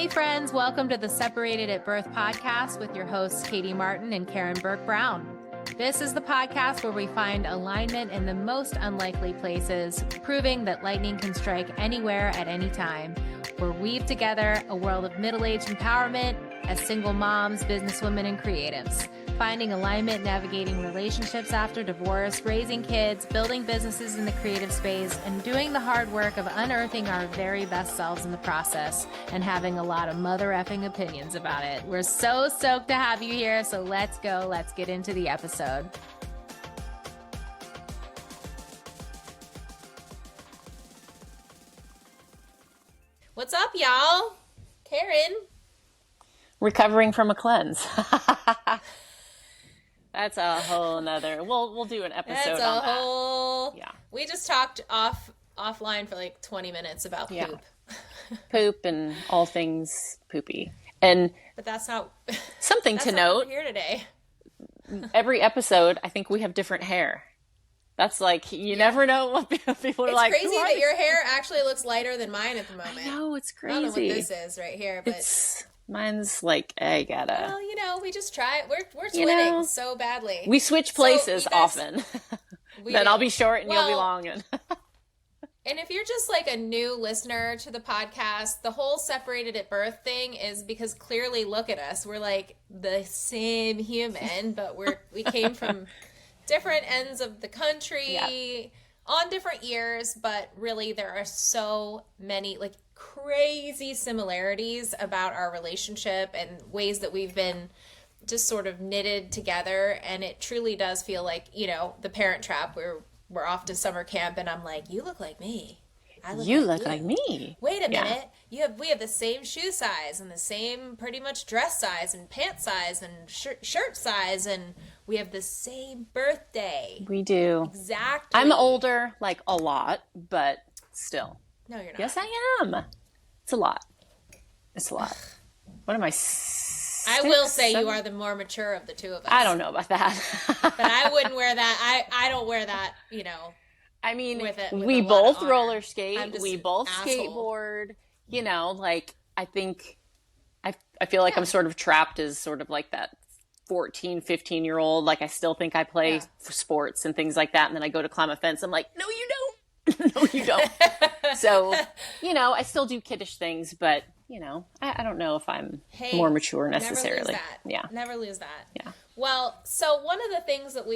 Hey friends, welcome to the Separated at Birth podcast with your hosts Katie Martin and Karen Burke-Brown. This is the podcast where we find alignment in the most unlikely places, proving that lightning can strike anywhere at any time. We'll weave together a world of middle-aged empowerment as single moms, businesswomen, and creatives. Finding alignment, navigating relationships after divorce, raising kids, building businesses in the creative space, and doing the hard work of unearthing our very best selves in the process and having a lot of mother effing opinions about it. We're so stoked to have you here, so let's go. Let's get into the episode. What's up, y'all? Karen. Recovering from a cleanse. That's a whole nother. We'll do an episode on that. Yeah. We just talked offline for like 20 minutes about poop. Yeah. Poop and all things poopy. But that's not something that's to not note. What we're here today. Every episode, I think we have different hair. That's like you never know what people are like. It's crazy that your hair actually looks lighter than mine at the moment. I know, it's crazy. I don't know what this is right here, but mine's like I gotta. Well, we just try it. We're twinning so badly. We switch places often. Then I'll be short and you'll be long. And if you're just like a new listener to the podcast, the whole separated at birth thing is because clearly look at us. We're like the same human, but we came from different ends of the country on different years, but really there are so many like crazy similarities about our relationship and ways that we've been just sort of knitted together. And it truly does feel like, the Parent Trap where we're off to summer camp and I'm like, you look like me. You look like me. Wait a minute. We have the same shoe size and the same pretty much dress size and pant size and shirt size, and we have the same birthday. We do. Exactly. I'm older, like a lot, but still. No, you're not. Yes, I am. It's a lot. What am I? I will say you are the more mature of the two of us. I don't know about that. But I wouldn't wear that. I don't wear that, I mean, with we both roller skate. We both skateboard. I think I feel like I'm sort of trapped as sort of like that 14, 15-year-old. Like I still think I play for sports and things like that. And then I go to climb a fence. I'm like, no, you don't. No, you don't. So, I still do kiddish things, but I don't know if I'm more mature necessarily. Never lose that. Yeah. Well, so one of the things that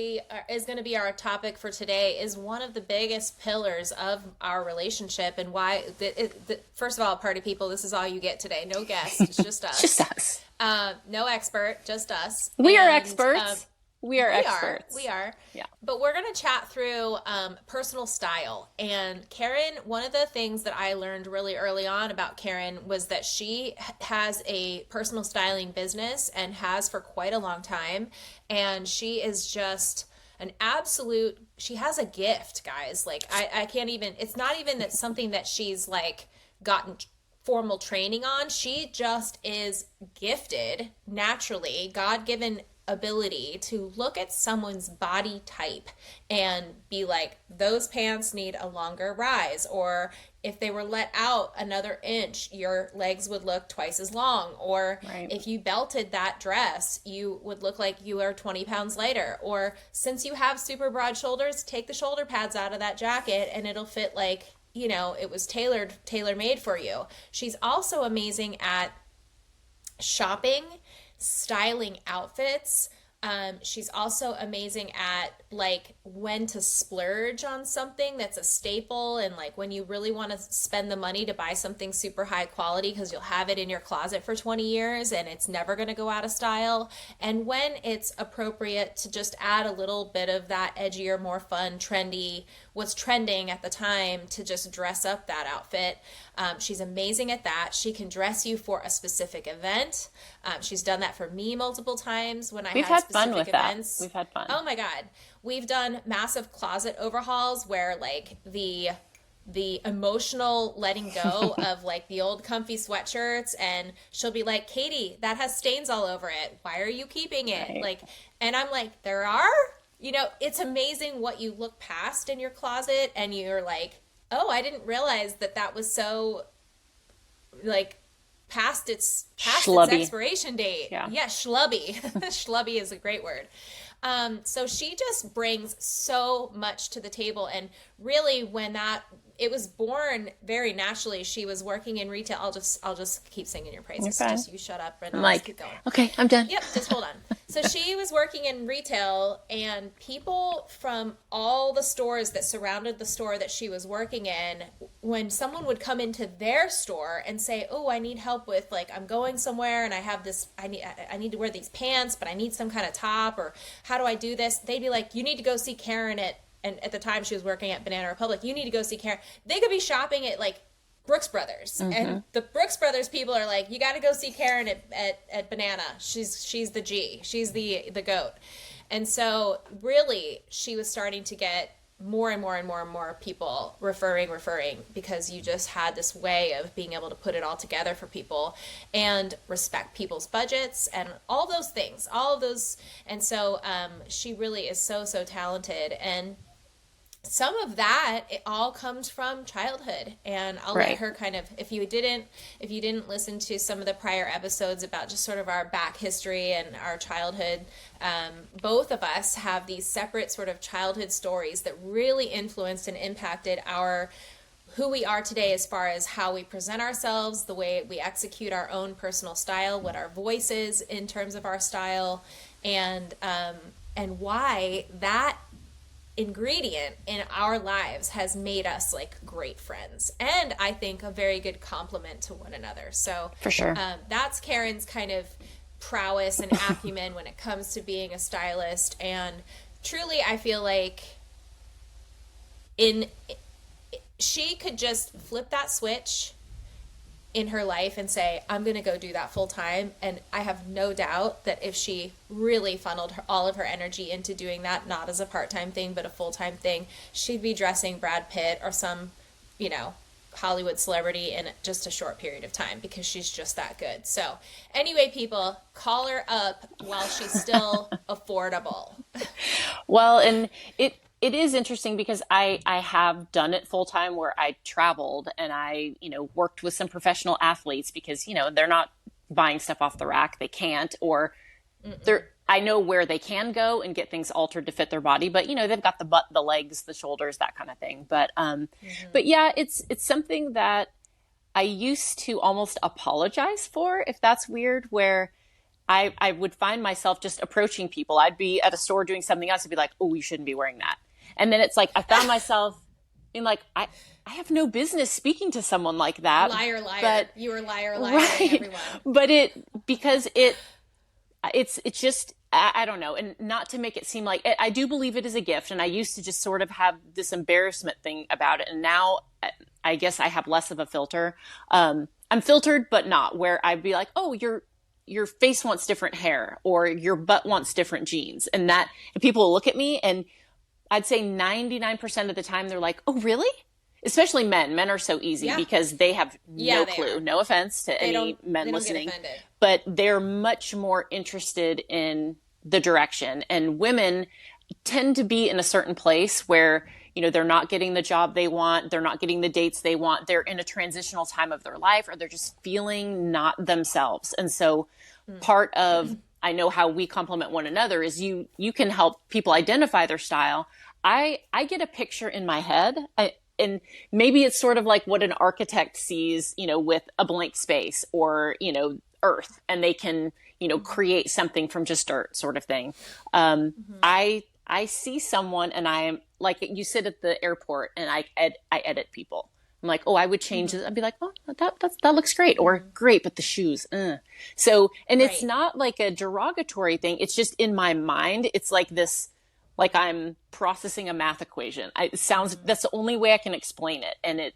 is going to be our topic for today is one of the biggest pillars of our relationship, and why. First of all, party people, this is all you get today. No guests, it's just us. Just us. No expert, just us. We are experts. We are experts. We are. Yeah. But we're going to chat through personal style. And Karen, one of the things that I learned really early on about Karen was that she has a personal styling business and has for quite a long time. And she is just an absolute, she has a gift, guys. Like I can't even, it's not even that something that she's like gotten formal training on. She just is gifted naturally, God-given ability to look at someone's body type and be like, those pants need a longer rise, or if they were let out another inch, your legs would look twice as long, or if you belted that dress, you would look like you are 20 pounds lighter, or since you have super broad shoulders, take the shoulder pads out of that jacket and it'll fit like, it was tailor-made for you. She's also amazing at shopping, styling outfits. She's also amazing at like when to splurge on something that's a staple, and like when you really want to spend the money to buy something super high quality because you'll have it in your closet for 20 years and it's never going to go out of style, and when it's appropriate to just add a little bit of that edgier, more fun, trendy, what's trending at the time to just dress up that outfit. She's amazing at that. She can dress you for a specific event. She's done that for me multiple times when We've had fun with events. We've had fun. Oh my God. We've done massive closet overhauls where like the emotional letting go of like the old comfy sweatshirts, and she'll be like, Katie, that has stains all over it. Why are you keeping it? Right. Like, and I'm like, there are? It's amazing what you look past in your closet and you're like, oh, I didn't realize that was so like past its expiration date. Yeah, schlubby. Schlubby is a great word. So she just brings so much to the table. And really, it was born very naturally. She was working in retail. I'll just keep singing your praises. Okay. Just you shut up and I'm I'll just keep going. Okay, I'm done. Yep, just hold on. So she was working in retail, and people from all the stores that surrounded the store that she was working in, when someone would come into their store and say, "Oh, I need help with, like, I'm going somewhere and I have this, I need to wear these pants, but I need some kind of top, or how do I do this?" They'd be like, "You need to go see Karen and at the time she was working at Banana Republic. You need to go see Karen." They could be shopping at, like, Brooks Brothers, and the Brooks Brothers people are like, "You got to go see Karen at Banana. She's the G. She's the goat." And so really she was starting to get more and more and more and more people referring, because you just had this way of being able to put it all together for people and respect people's budgets and all those things, all of those. And so she really is so talented. And some of that, it all comes from childhood. And I'll let her kind of, if you didn't listen to some of the prior episodes about just sort of our back history and our childhood, both of us have these separate sort of childhood stories that really influenced and impacted who we are today, as far as how we present ourselves, the way we execute our own personal style, what our voice is in terms of our style, and why that ingredient in our lives has made us, like, great friends, and I think a very good complement to one another. So for sure, that's Karen's kind of prowess and acumen when it comes to being a stylist. And truly, I feel like she could just flip that switch in her life and say, "I'm going to go do that full time." And I have no doubt that if she really funneled all of her energy into doing that, not as a part-time thing, but a full-time thing, she'd be dressing Brad Pitt or some, Hollywood celebrity in just a short period of time, because she's just that good. So anyway, people, call her up while she's still affordable. Well, and it is interesting because I have done it full time, where I traveled and I, worked with some professional athletes, because, they're not buying stuff off the rack. They can't, or I know where they can go and get things altered to fit their body, but they've got the butt, the legs, the shoulders, that kind of thing. But yeah, it's something that I used to almost apologize for, if that's weird, where I would find myself just approaching people. I'd be at a store doing something else and be like, "Oh, you shouldn't be wearing that." And then it's like, I found myself in, like, I have no business speaking to someone like that. Liar. But, you were liar, right. Everyone. But because it's just, I don't know. And not to make it seem like, I do believe it is a gift. And I used to just sort of have this embarrassment thing about it. And now I guess I have less of a filter. I'm filtered, but not, where I'd be like, "Oh, your face wants different hair, or your butt wants different jeans." And people will look at me, and I'd say 99% of the time they're like, "Oh, really?" Especially men. Men are so easy because they have no clue. No offense to any men listening, but they're much more interested in the direction. And women tend to be in a certain place where, they're not getting the job they want. They're not getting the dates they want. They're in a transitional time of their life, or they're just feeling not themselves. And so part of, I know how we complement one another, is you can help people identify their style. I get a picture in my head, and maybe it's sort of like what an architect sees, with a blank space, or, earth, and they can, create something from just dirt, sort of thing. I see someone, and I'm like, you sit at the airport, and I edit people. I'm like, "Oh, I would change this." I'd be like, "Oh, that looks great," or "Great, but the shoes." So, and it's not like a derogatory thing. It's just in my mind. It's like this, like I'm processing a math equation. That's the only way I can explain it. And it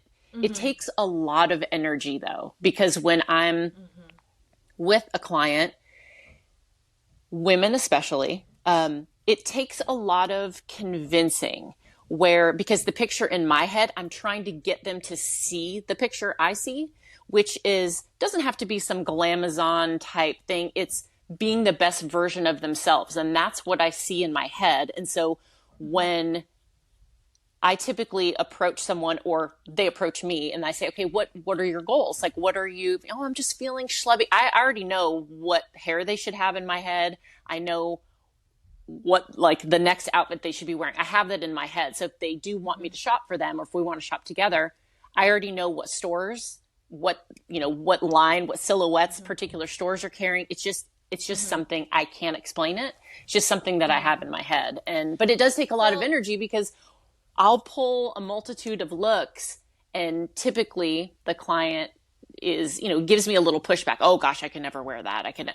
takes a lot of energy, though, because when I'm with a client, women especially, it takes a lot of convincing, because the picture in my head, I'm trying to get them to see the picture I see, which doesn't have to be some glamazon type thing. It's being the best version of themselves. And that's what I see in my head. And so when I typically approach someone, or they approach me, and I say, okay, what are your goals? Like, what are you, oh, I'm just feeling schlubby. I already know what hair they should have in my head. I know what, like, the next outfit they should be wearing. I have that in my head. So if they do want me to shop for them, or if we want to shop together, I already know what stores, what line, what silhouettes particular stores are carrying. It's just something, I can't explain it. It's just something that I have in my head. But it does take a lot of energy, because I'll pull a multitude of looks, and typically the client gives me a little pushback. Oh gosh, I can never wear that. I'm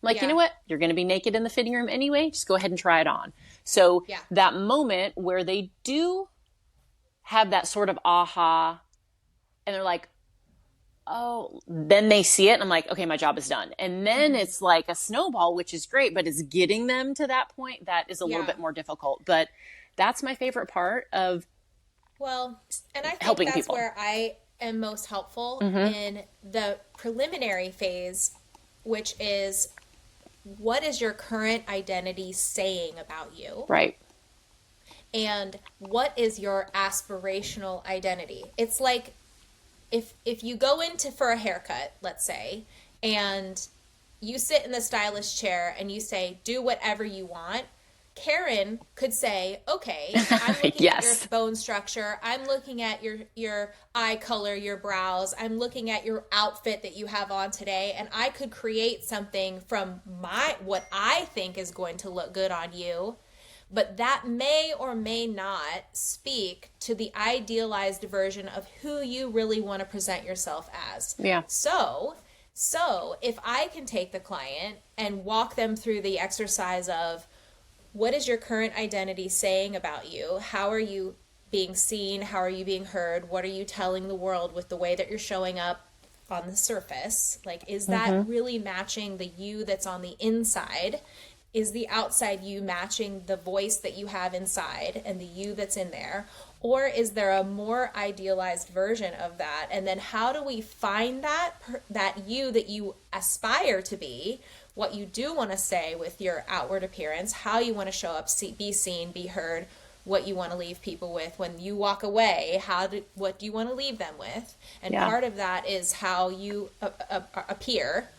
like, you know what? You're going to be naked in the fitting room anyway. Just go ahead and try it on. So that moment where they do have that sort of aha, and they're like, oh, then they see it, and I'm like, okay, my job is done. And then it's like a snowball, which is great, but it's getting them to that point that is a little bit more difficult. But that's my favorite part of and I think helping that's people. Where I am most helpful in the preliminary phase, which is, what is your current identity saying about you? Right. And what is your aspirational identity? It's like, if you go into for a haircut, let's say, and you sit in the stylist chair and you say, do whatever you want, Karen could say, okay, I'm looking at your bone structure, I'm looking at your eye color, your brows, I'm looking at your outfit that you have on today, and I could create something from what I think is going to look good on you. But that may or may not speak to the idealized version of who you really want to present yourself as. Yeah. So if I can take the client and walk them through the exercise of, what is your current identity saying about you? How are you being seen? How are you being heard? What are you telling the world with the way that you're showing up on the surface? Like, is that really matching the you that's on the inside? Is the outside you matching the voice that you have inside and the you that's in there? Or is there a more idealized version of that? And then how do we find that you that you aspire to be, what you do want to say with your outward appearance, how you want to show up, be seen, be heard, what you want to leave people with when you walk away, what do you want to leave them with? And part of that is how you appear.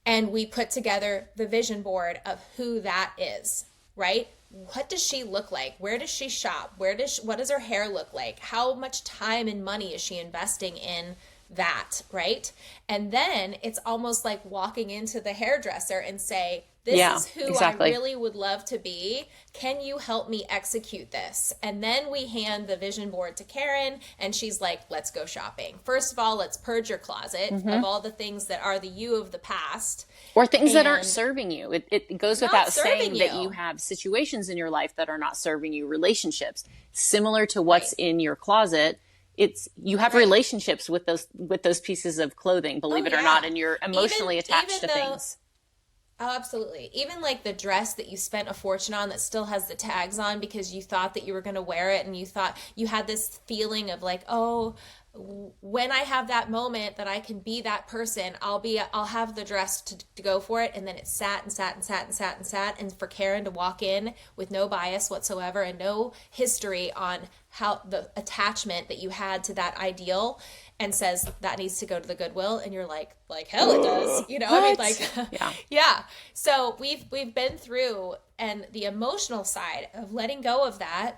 And we put together the vision board of who that is, right? What does she look like? Where does she shop? What does her hair look like? How much time and money is she investing in that, right? And then it's almost like walking into the hairdresser and say, this is who I really would love to be. Can you help me execute this? And then we hand the vision board to Karen, and she's like, let's go shopping. First of all, let's purge your closet of all the things that are the you of the past. Or things that aren't serving you. It goes without saying that you have situations in your life that are not serving you, relationships. Similar to what's in your closet, you have relationships with those pieces of clothing, believe it or not, and you're emotionally attached to things. Oh, absolutely. Even like the dress that you spent a fortune on that still has the tags on because you thought that you were going to wear it, and you thought you had this feeling of like, oh, when I have that moment that I can be that person, I'll have the dress to go for it. And then it sat and sat and sat and sat and sat. And for Karen to walk in with no bias whatsoever and no history on how the attachment that you had to that ideal, and says that needs to go to the Goodwill, and you're like hell it does, you know. What? I mean, like, yeah. So we've been through, and the emotional side of letting go of that,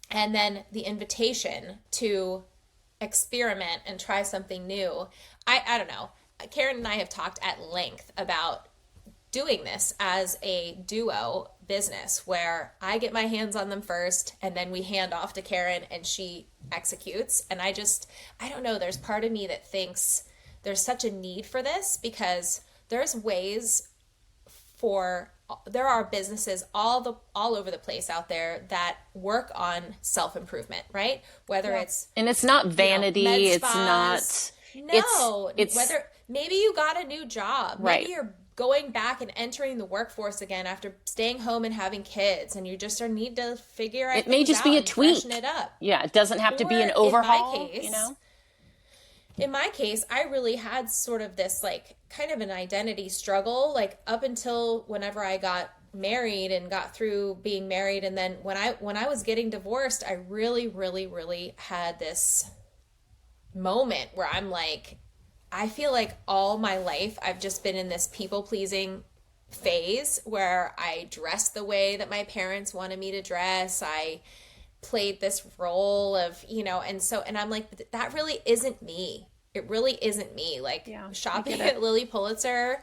and then the invitation to experiment and try something new. I don't know. Karen and I have talked at length about doing this as a duo business where I get my hands on them first, and then we hand off to Karen and she executes. And I don't know, there's part of me that thinks there's such a need for this, because there are businesses all over the place out there that work on self-improvement, right? Whether it's, and it's not vanity, med spas, it's whether maybe you got a new job, right? Maybe you're going back and entering the workforce again after staying home and having kids, and you just need to figure out. It may just be a tweak. Freshen it up. Yeah, it doesn't have to be an overhaul. In my case, in my case, I really had sort of this like kind of an identity struggle, like up until whenever I got married and got through being married, and then when I was getting divorced, I really, really, really had this moment where I'm like, I feel like all my life I've just been in this people pleasing phase where I dressed the way that my parents wanted me to dress. I played this role of, and I'm like, that really isn't me. It really isn't me. Like, shopping at Lilly Pulitzer,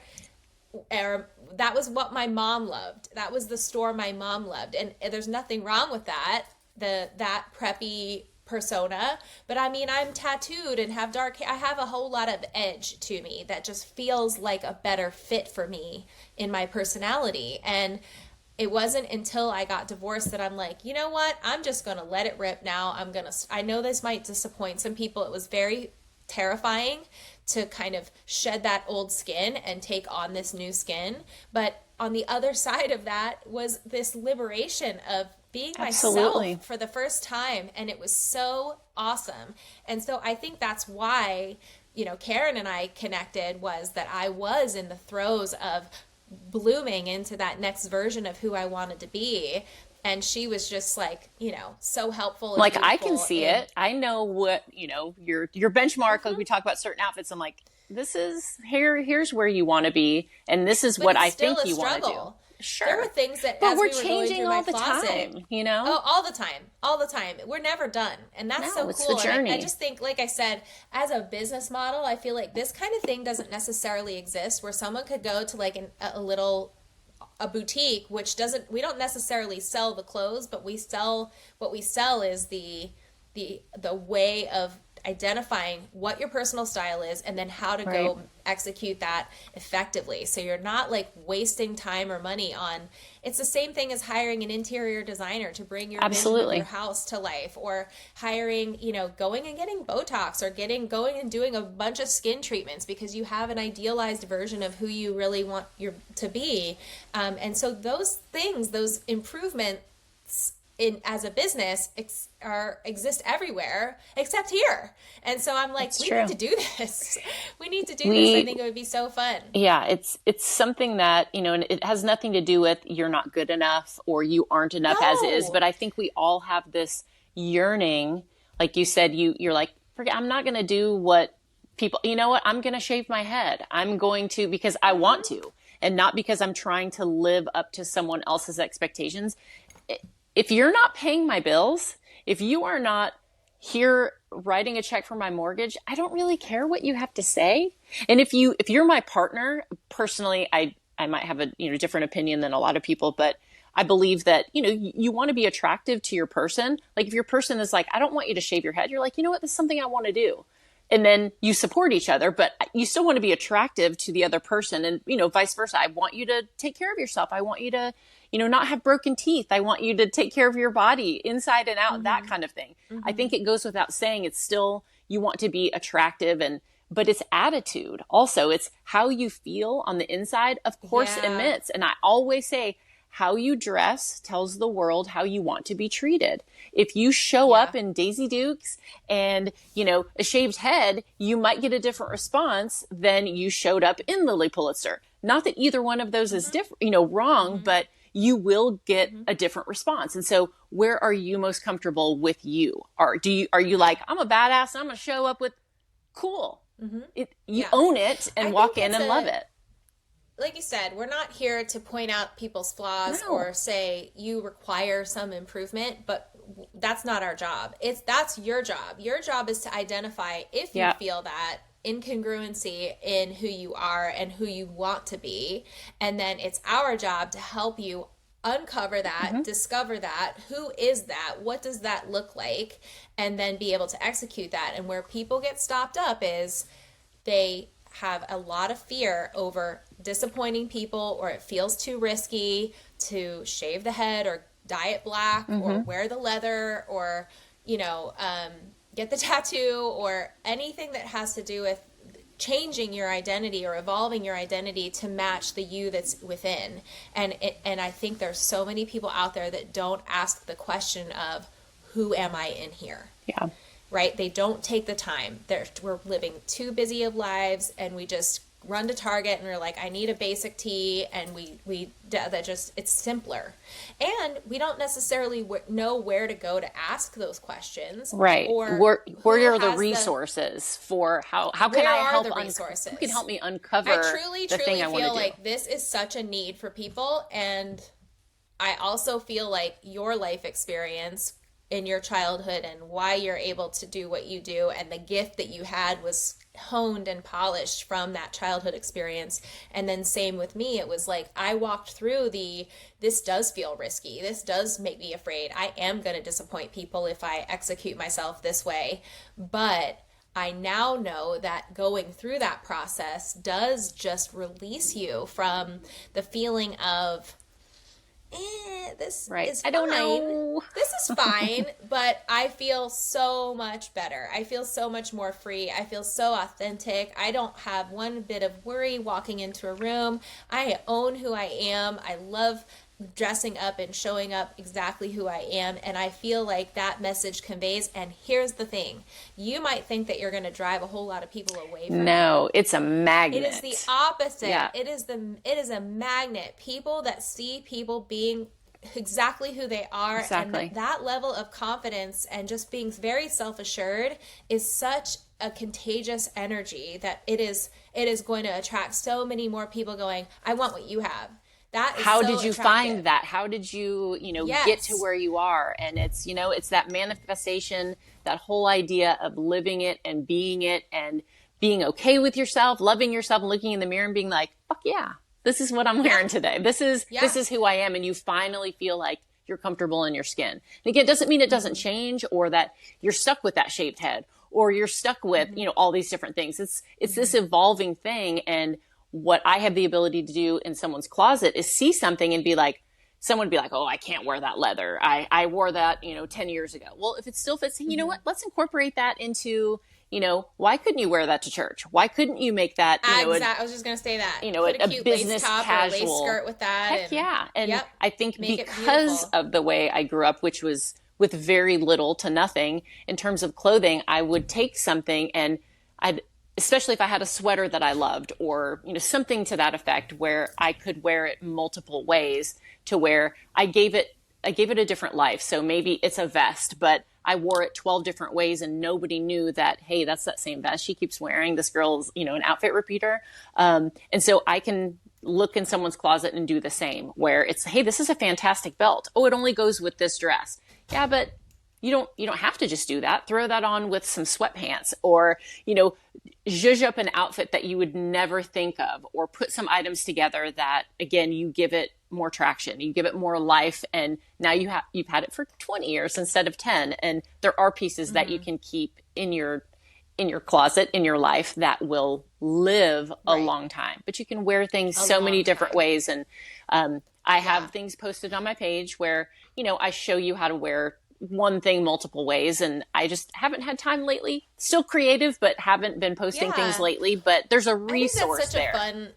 that was what my mom loved. That was the store my mom loved. And there's nothing wrong with that, that preppy persona. But I mean, I'm tattooed and have dark hair. I have a whole lot of edge to me that just feels like a better fit for me in my personality. And it wasn't until I got divorced that I'm like, you know what? I'm just going to let it rip now. I know this might disappoint some people. It was very terrifying to kind of shed that old skin and take on this new skin. But on the other side of that was this liberation of being myself for the first time. And it was so awesome. And so I think that's why, Karen and I connected, was that I was in the throes of blooming into that next version of who I wanted to be. And she was just like, so helpful. And like, I can see it. I know what, your benchmark, like we talk about certain outfits. I'm like, here's where you want to be. And this is what I think you want to do. Sure. There were things that, but as we're we were changing going through all my the closet, time, Oh, all the time. We're never done. And that's so cool. It's the journey. And I just think, like I said, as a business model, I feel like this kind of thing doesn't necessarily exist, where someone could go to like a boutique, we don't necessarily sell the clothes, but what we sell is the way of identifying what your personal style is and then how to go execute that effectively. So you're not like wasting time or money on, it's the same thing as hiring an interior designer to bring your vision of your house to life, or hiring, going and getting Botox, or going and doing a bunch of skin treatments because you have an idealized version of who you really want to be. And so those things, those improvements as a business exist everywhere except here. And so I'm like, need to do this. We need to do this. I think it would be so fun. Yeah, it's something that, and it has nothing to do with you're not good enough or you aren't enough as is. But I think we all have this yearning. Like you said, you're like, forget, I'm not going to do what people, you know what? I'm going to shave my head. I'm going to, because I want to, and not because I'm trying to live up to someone else's expectations. If you're not paying my bills, if you are not here writing a check for my mortgage, I don't really care what you have to say. And if you're my partner, personally, I might have a different opinion than a lot of people, but I believe that, you want to be attractive to your person. Like if your person is like, I don't want you to shave your head, you're like, you know what, this is something I want to do. And then you support each other, but you still want to be attractive to the other person. And, vice versa. I want you to take care of yourself. I want you to, not have broken teeth. I want you to take care of your body inside and out, that kind of thing. I think it goes without saying, it's still, you want to be attractive, but it's attitude. Also, it's how you feel on the inside, of course, emits. And I always say, how you dress tells the world how you want to be treated. If you show up in Daisy Dukes and, a shaved head, you might get a different response than you showed up in Lilly Pulitzer. Not that either one of those is different, wrong, but you will get a different response. And so where are you most comfortable with you? Are you like, I'm a badass and I'm going to show up with cool. You own it and walk in and love it. Like you said, we're not here to point out people's flaws or say you require some improvement, but that's not our job. That's your job. Your job is to identify if you feel that incongruency in who you are and who you want to be. And then it's our job to help you uncover that, discover that, who is that, what does that look like, and then be able to execute that. And where people get stopped up is they have a lot of fear over disappointing people, or it feels too risky to shave the head or dye it black or wear the leather or, get the tattoo or anything that has to do with changing your identity or evolving your identity to match the you that's within. And I think there's so many people out there that don't ask the question of, who am I in here? Yeah. Right? They don't take the time. We're living too busy of lives, and we just run to Target and we're like, I need a basic tee, and that just, it's simpler. And we don't necessarily know where to go to ask those questions. Right. Or where are the resources for how can I help? Who can help me uncover I truly thing I want to feel do? like this is such a need for people. And I also feel like your life experience in your childhood and why you're able to do what you do and the gift that you had was honed and polished from that childhood experience. And then same with me, it was like I walked through this does feel risky, this does make me afraid, I am going to disappoint people if I execute myself this way, but I now know that going through that process does just release you from the feeling of this right. is I don't know. This is fine, but I feel so much better. I feel so much more free. I feel so authentic. I don't have one bit of worry walking into a room. I own who I am. I love dressing up and showing up exactly who I am, and I feel like that message conveys. And here's the thing, you might think that you're going to drive a whole lot of people away from No, it's a magnet. It is the opposite. Yeah. It is a magnet. People that see people being exactly who they are, exactly. And that level of confidence and just being very self-assured is such a contagious energy that it is going to attract so many more people going, I want what you have. How did you find that? How did you, yes. get to where you are? And it's, it's that manifestation, that whole idea of living it and being being okay with yourself, loving yourself, and looking in the mirror and being like, fuck yeah, this is what I'm wearing today. This is who I am. And you finally feel like you're comfortable in your skin. And again, it doesn't mean it doesn't change or that you're stuck with that shaved head or you're stuck with, all these different things. It's this evolving thing. And what I have the ability to do in someone's closet is see something and be like, someone would be like, oh, I can't wear that leather. I wore that, 10 years ago. Well, if it still fits, you know what, let's incorporate that into, why couldn't you wear that to church? Why couldn't you make that, I was just going to say that, a cute business lace top casual or a lace skirt with that. Heck yeah. And I think Make because of the way I grew up, which was with very little to nothing in terms of clothing, I would take something and especially if I had a sweater that I loved or, something to that effect where I could wear it multiple ways to where I gave it a different life. So maybe it's a vest, but I wore it 12 different ways and nobody knew that, hey, that's that same vest she keeps wearing. This girl's, an outfit repeater. And so I can look in someone's closet and do the same where it's, hey, this is a fantastic belt. Oh, it only goes with this dress. Yeah, but you don't have to just do that. Throw that on with some sweatpants or, zhuzh up an outfit that you would never think of or put some items together that, again, you give it more traction, you give it more life. And now you've had it for 20 years instead of 10. And there are pieces that you can keep in your closet, in your life that will live a long time, but you can wear things so many different ways. And I have things posted on my page where, I show you how to wear one thing multiple ways, and I just haven't had time lately. Still creative, but haven't been posting things lately, but there's a resource. I think that's such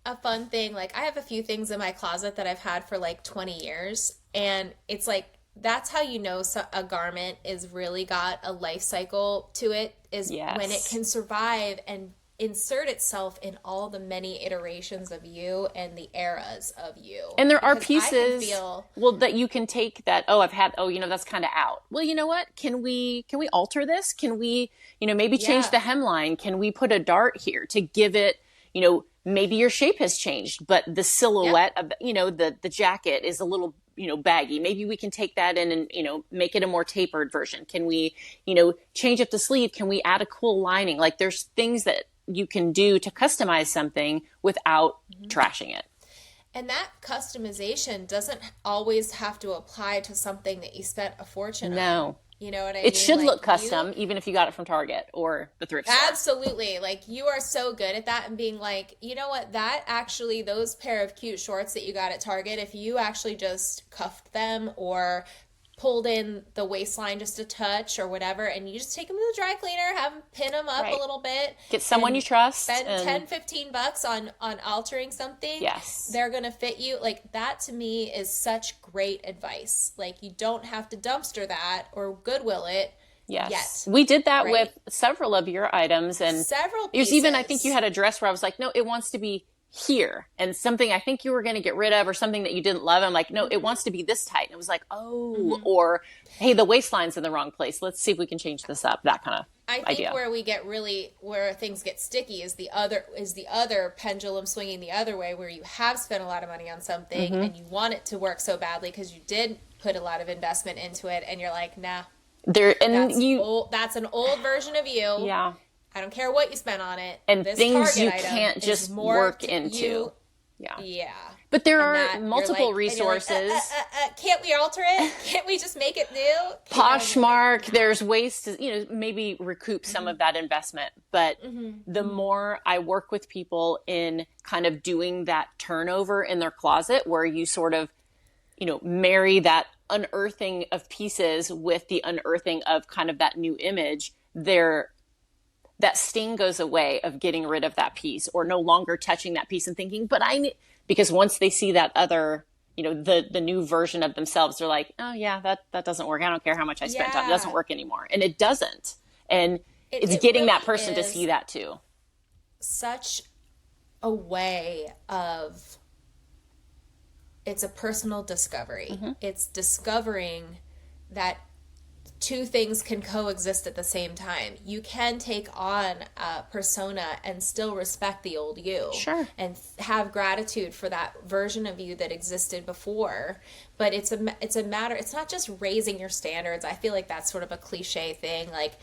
a fun thing. Like, I have a few things in my closet that I've had for like 20 years, and it's like, that's how a garment is really got a life cycle to it, is when it can survive and insert itself in all the many iterations of you and the eras of you. And there are pieces that you can take that, that's kind of out. Well, you know what? Can we alter this? Can we, maybe change the hemline? Can we put a dart here to give it, maybe your shape has changed, but the silhouette of, the jacket is a little, baggy. Maybe we can take that in and, make it a more tapered version. Can we, change up the sleeve? Can we add a cool lining? Like, there's things that you can do to customize something without trashing it. And that customization doesn't always have to apply to something that you spent a fortune on. No. You know what I mean? It should look custom, even if you got it from Target or the thrift store. Absolutely. Like, you are so good at that and being like, you know what, those pair of cute shorts that you got at Target, if you actually just cuffed them or pulled in the waistline just a touch or whatever, and you just take them to the dry cleaner, have them pin them up a little bit, get someone you trust, spend $10-15 on altering something. Yes, they're gonna fit you. Like, that to me is such great advice. Like, you don't have to dumpster that or Goodwill it. Yes. yet. We did that right? with several of your items, and several it was pieces. even, I think you had a dress where I was like, no, it wants to be here, and something I think you were going to get rid of, or something that you didn't love. I'm like, no, it wants to be this tight. And it was like, oh, or hey, the waistline's in the wrong place. Let's see if we can change this up. That kind of I think where things get sticky is the other pendulum swinging the other way, where you have spent a lot of money on something and you want it to work so badly because you did put a lot of investment into it, and you're like, nah, that's an old version of you. Yeah. I don't care what you spent on it. And this things you can't just work into. Yeah. But there are multiple resources. Can't we alter it? Can't we just make it new? Poshmark, there's ways to, maybe recoup some of that investment. But the more I work with people in kind of doing that turnover in their closet, where you sort of, marry that unearthing of pieces with the unearthing of kind of that new image, that sting goes away of getting rid of that piece, or no longer touching that piece and thinking, because once they see that other, the new version of themselves, they're like, oh yeah, that doesn't work. I don't care how much I spent on it. It doesn't work anymore. And it doesn't. And it's getting really that person to see that too. Such a way of, it's a personal discovery. It's discovering that two things can coexist at the same time. You can take on a persona and still respect the old you. Sure. And have gratitude for that version of you that existed before. But it's a matter, it's not just raising your standards. I feel like that's sort of a cliche thing. Like,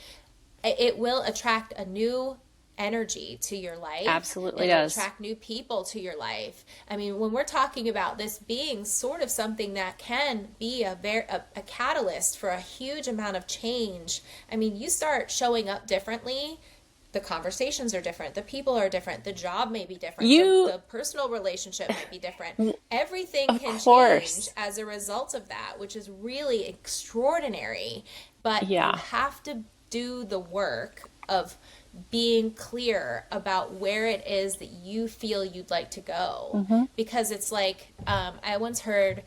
it will attract a new energy to your life. Absolutely It'll does. attract new people to your life. I mean, when we're talking about this being sort of something that can be a catalyst for a huge amount of change, I mean, you start showing up differently, the conversations are different, the people are different, the job may be different, the personal relationship might be different. Everything can change as a result of that, which is really extraordinary. But you have to do the work of being clear about where it is that you feel you'd like to go. Because it's like, I once heard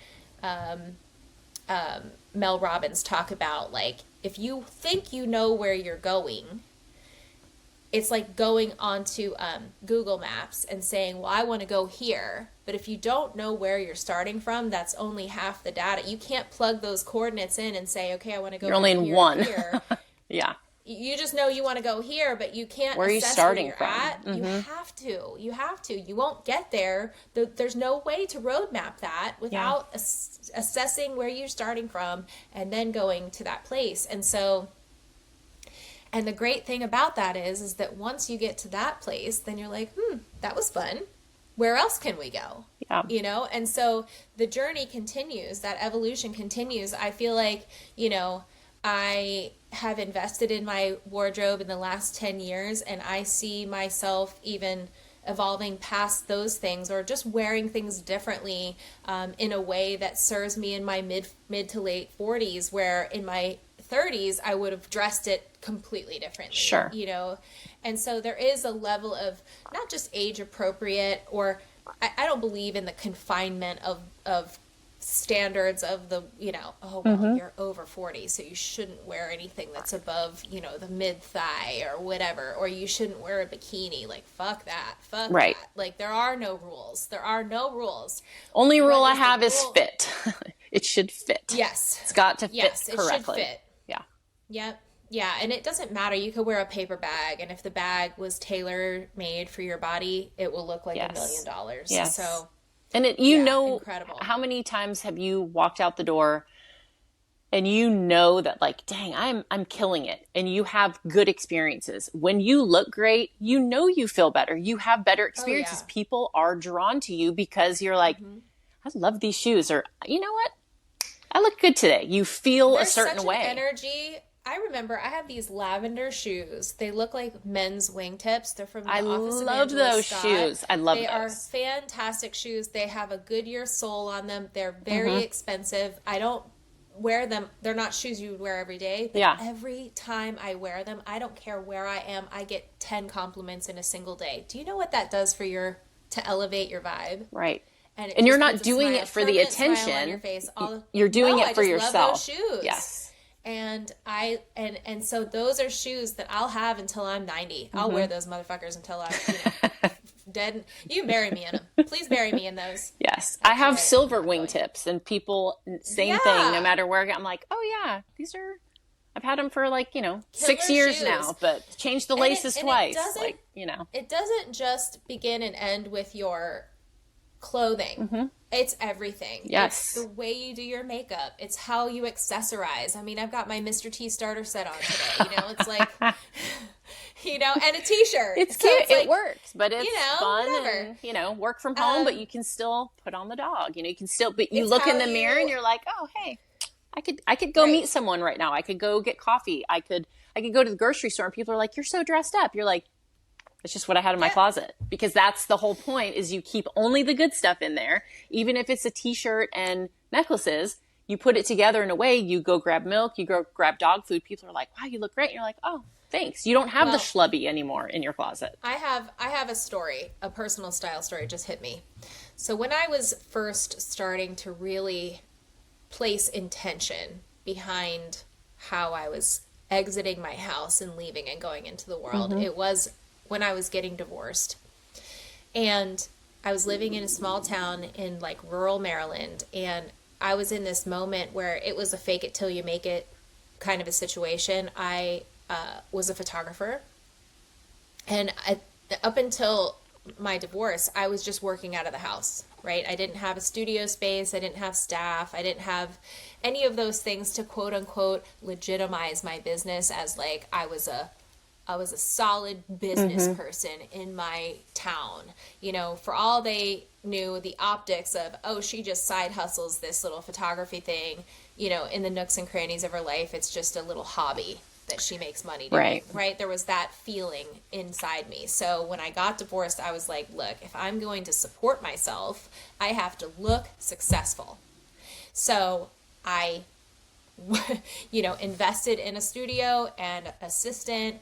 Mel Robbins talk about, like, if you think you know where you're going, it's like going onto Google Maps and saying, well, I want to go here. But if you don't know where you're starting from, that's only half the data. You can't plug those coordinates in and say, okay, I want to go You're only in one. Here. Yeah. You just know you want to go here, but you can't where are you starting where you're from? At. You have to. You won't get there. There's no way to roadmap that without assessing where you're starting from and then going to that place. And so, and the great thing about that is that once you get to that place, then you're like, that was fun. Where else can we go? Yeah. And so the journey continues, that evolution continues. I feel like, I have invested in my wardrobe in the last 10 years, and I see myself even evolving past those things, or just wearing things differently in a way that serves me in my mid to late 40s, where in my 30s I would have dressed it completely differently. Sure. And so there is a level of not just age appropriate, or I don't believe in the confinement of standards of the, you're over 40, so you shouldn't wear anything that's above, the mid thigh or whatever, or you shouldn't wear a bikini. Like, fuck that. Right. That. Like, there are no rules. Only rule I have is fit. It should fit. Yes. It's got to fit correctly. It should fit. Yeah. Yep. Yeah, and it doesn't matter. You could wear a paper bag, and if the bag was tailor-made for your body, it will look like $1 million. Yes. So, and incredible. How many times have you walked out the door and that, like, dang, I'm killing it, and you have good experiences. When you look great, you feel better. You have better experiences. Oh, yeah. People are drawn to you because you're like, I love these shoes, or you know what? I look good today. You feel a certain way. Energy. I remember I have these lavender shoes. They look like men's wingtips. They're from the Office of love Angela those Scott. shoes. I love those. They are fantastic shoes. They have a Goodyear sole on them. They're very expensive. I don't wear them. They're not shoes you would wear every day. But every time I wear them, I don't care where I am, I get 10 compliments in a single day. Do you know what that does to elevate your vibe? Right. And you're not doing it for the attention. You're doing it for yourself. I just love those shoes. Yes. And so those are shoes that I'll have until I'm 90. I'll wear those motherfuckers until I'm, dead. You can bury me in them. Please bury me in those. Yes. Actually, I have silver really. wingtips, and people, same thing, no Yeah. matter where I go, I'm like, oh yeah, these are, I've had them for like, Killer 6 years shoes. now, but changed the And laces it twice. doesn't, Like, it doesn't just begin and end with your clothing. It's everything. Yes. It's the way you do your makeup. It's how you accessorize. I mean, I've got my Mr. T starter set on today. It's like, and a t-shirt. It's so cute. it's like, it works, but it's fun whatever. and, work from home, but you can still put on the dog. You can still, but you It's look in how the mirror and you're like, oh, hey, I could go meet someone right now. I could go get coffee. I could go to the grocery store and people are like, you're so dressed up. You're like, it's just what I had in my closet, because that's the whole point, is you keep only the good stuff in there. Even if it's a t-shirt and necklaces, you put it together in a way, you go grab milk, you go grab dog food. People are like, wow, you look great. And you're like, oh, thanks. You don't have the schlubby anymore in your closet. I have a story, a personal style story just hit me. So when I was first starting to really place intention behind how I was exiting my house and leaving and going into the world, it was when I was getting divorced. And I was living in a small town in like rural Maryland, and I was in this moment where it was a fake it till you make it kind of a situation. I was a photographer, and up until my divorce, I was just working out of the house, right? I didn't have a studio space. I didn't have staff. I didn't have any of those things to quote unquote legitimize my business as like I was a solid business person in my town. For all they knew, the optics of, oh, she just side hustles this little photography thing, in the nooks and crannies of her life, it's just a little hobby that she makes money doing, right? There was that feeling inside me. So when I got divorced, I was like, look, if I'm going to support myself, I have to look successful. So I, invested in a studio and assistant,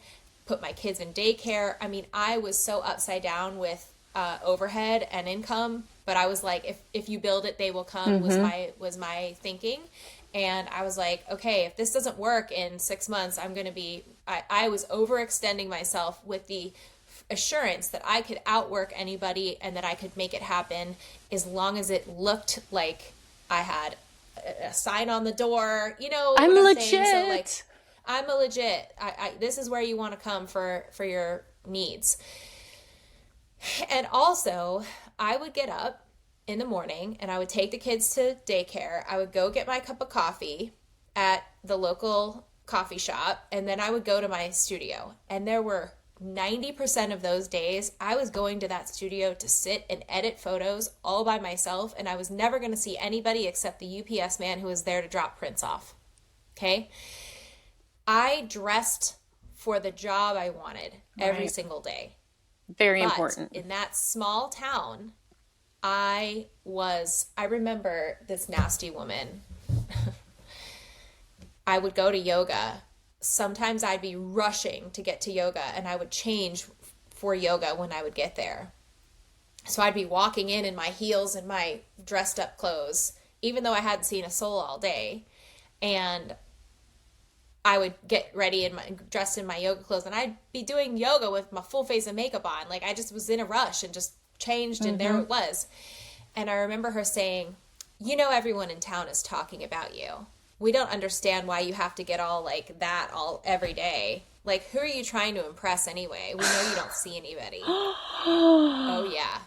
put my kids in daycare. I mean, I was so upside down with overhead and income, but I was like, if you build it, they will come, was my thinking. And I was like, okay, if this doesn't work in 6 months, I was overextending myself with the assurance that I could outwork anybody and that I could make it happen as long as it looked like I had a sign on the door, I'm legit. saying? So like, I'm a legit. This is where you want to come for your needs. And also, I would get up in the morning and I would take the kids to daycare. I would go get my cup of coffee at the local coffee shop, and then I would go to my studio. And there were 90% of those days I was going to that studio to sit and edit photos all by myself, and I was never going to see anybody except the UPS man who was there to drop prints off. Okay? I dressed for the job I wanted every single day. Very important. In that small town, I remember this nasty woman. I would go to yoga. Sometimes I'd be rushing to get to yoga, and I would change for yoga when I would get there. So I'd be walking in my heels and my dressed up clothes, even though I hadn't seen a soul all day. And I would get ready dressed in my yoga clothes, and I'd be doing yoga with my full face of makeup on. Like, I just was in a rush and just changed, and there it was. And I remember her saying, everyone in town is talking about you. We don't understand why you have to get all like that all every day. Like, who are you trying to impress anyway? We know you don't see anybody. Oh, yeah.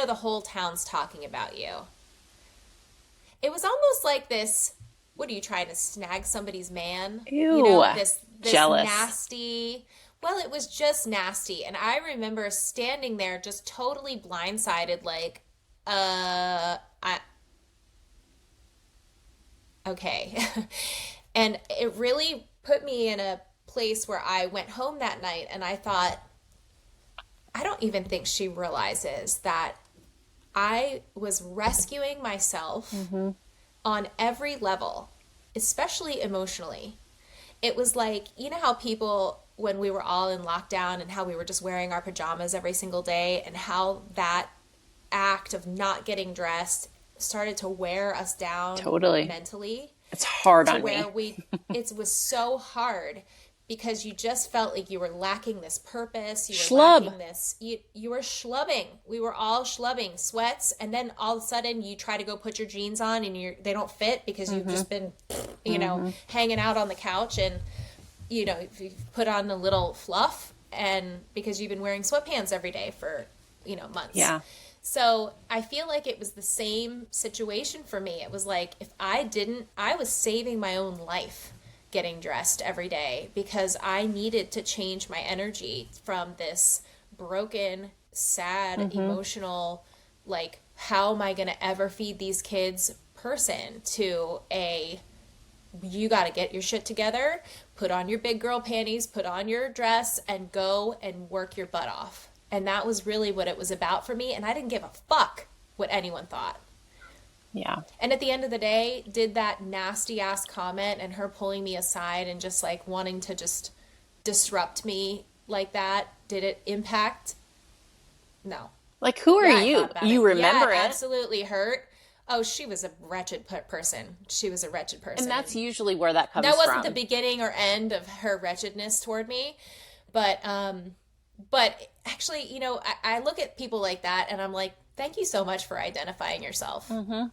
The whole town's talking about you. It was almost like this, what are you trying to snag somebody's man? Ew. This jealous. Nasty. Well, it was just nasty. And I remember standing there just totally blindsided, like, okay. And it really put me in a place where I went home that night and I thought, I don't even think she realizes that I was rescuing myself on every level, especially emotionally. It was like, how people, when we were all in lockdown and how we were just wearing our pajamas every single day, and how that act of not getting dressed started to wear us down totally mentally. It's hard to on where me. it was so hard because you just felt like you were lacking this purpose. You were Schlub. lacking this. You were schlubbing. We were all schlubbing, sweats, and then all of a sudden you try to go put your jeans on and they don't fit because you've just been, hanging out on the couch, and you put on a little fluff, and because you've been wearing sweatpants every day for months. Yeah. So I feel like it was the same situation for me. It was like I was saving my own life getting dressed every day because I needed to change my energy from this broken, sad, emotional, like, how am I going to ever feed these kids person to you got to get your shit together, put on your big girl panties, put on your dress, and go and work your butt off. And that was really what it was about for me. And I didn't give a fuck what anyone thought. Yeah. And at the end of the day, did that nasty ass comment and her pulling me aside and just like wanting to just disrupt me like that, did it impact? No. Like, who are you? You remember it? Absolutely hurt. Oh, she was a wretched person. She was a wretched person. And that's usually where that comes from. That wasn't the beginning or end of her wretchedness toward me. But actually, I look at people like that and I'm like, thank you so much for identifying yourself. Mm-hmm.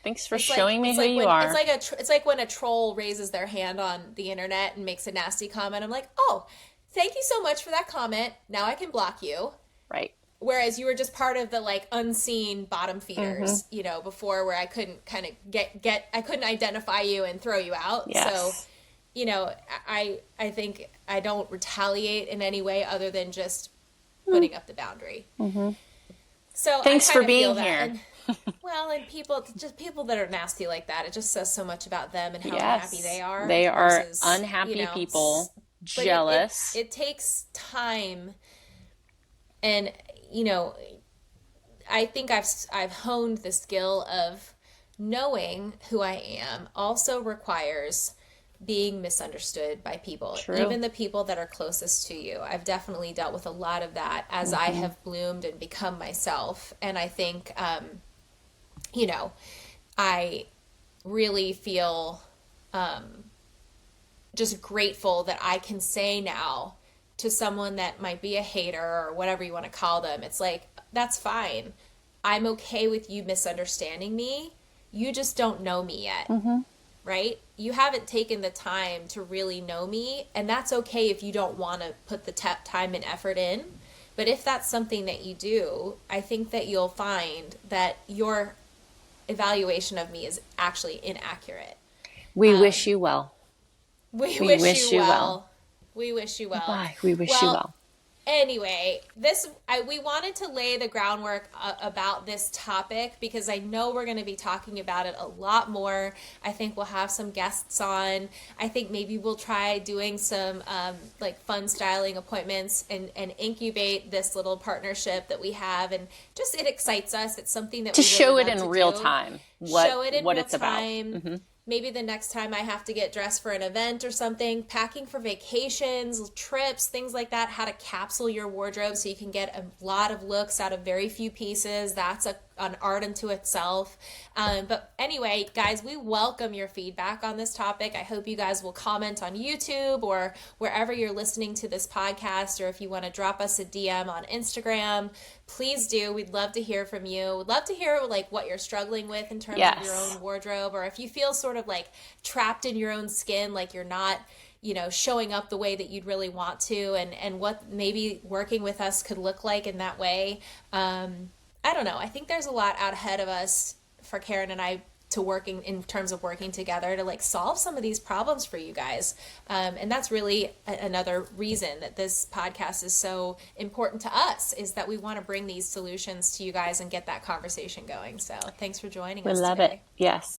Thanks for showing me who you are. It's like when a troll raises their hand on the internet and makes a nasty comment. I'm like, oh, thank you so much for that comment. Now I can block you. Right. Whereas you were just part of the like unseen bottom feeders, before, where I couldn't kind of I couldn't identify you and throw you out. Yes. So, I think I don't retaliate in any way other than just putting up the boundary. Mm-hmm. So thanks for being here. And people that are nasty like that, it just says so much about them and how unhappy they are. They are unhappy people, jealous. It takes time, and I think I've honed the skill of knowing who I am also requires being misunderstood by people. True. Even the people that are closest to you. I've definitely dealt with a lot of that as I have bloomed and become myself. And I think, I really feel just grateful that I can say now to someone that might be a hater or whatever you want to call them. It's like, that's fine. I'm okay with you misunderstanding me. You just don't know me yet. Mm-hmm. Right? You haven't taken the time to really know me, and that's okay if you don't want to put the time and effort in. But if that's something that you do, I think that you'll find that your evaluation of me is actually inaccurate. We wish you well. We wish you well. We wish you well. Bye. We wish you well. Anyway, we wanted to lay the groundwork about this topic because I know we're going to be talking about it a lot more. I think we'll have some guests on. I think maybe we'll try doing some fun styling appointments and incubate this little partnership that we have. And just, it excites us. It's something that to we really show it love in to real do. time. Show it in what real it's about. Mm-hmm. Maybe the next time I have to get dressed for an event or something, packing for vacations, trips, things like that, how to capsule your wardrobe so you can get a lot of looks out of very few pieces. That's an art unto itself. But anyway, guys, we welcome your feedback on this topic. I hope you guys will comment on YouTube or wherever you're listening to this podcast, or if you want to drop us a DM on Instagram, please do. We'd love to hear from you. We'd love to hear like what you're struggling with in terms of your own wardrobe, or if you feel sort of like trapped in your own skin, like you're not showing up the way that you'd really want to, and what maybe working with us could look like in that way. I don't know. I think there's a lot out ahead of us for Karen and I to working in terms of working together to like solve some of these problems for you guys. And that's really another reason that this podcast is so important to us, is that we want to bring these solutions to you guys and get that conversation going. So thanks for joining us today. We love it. Yes.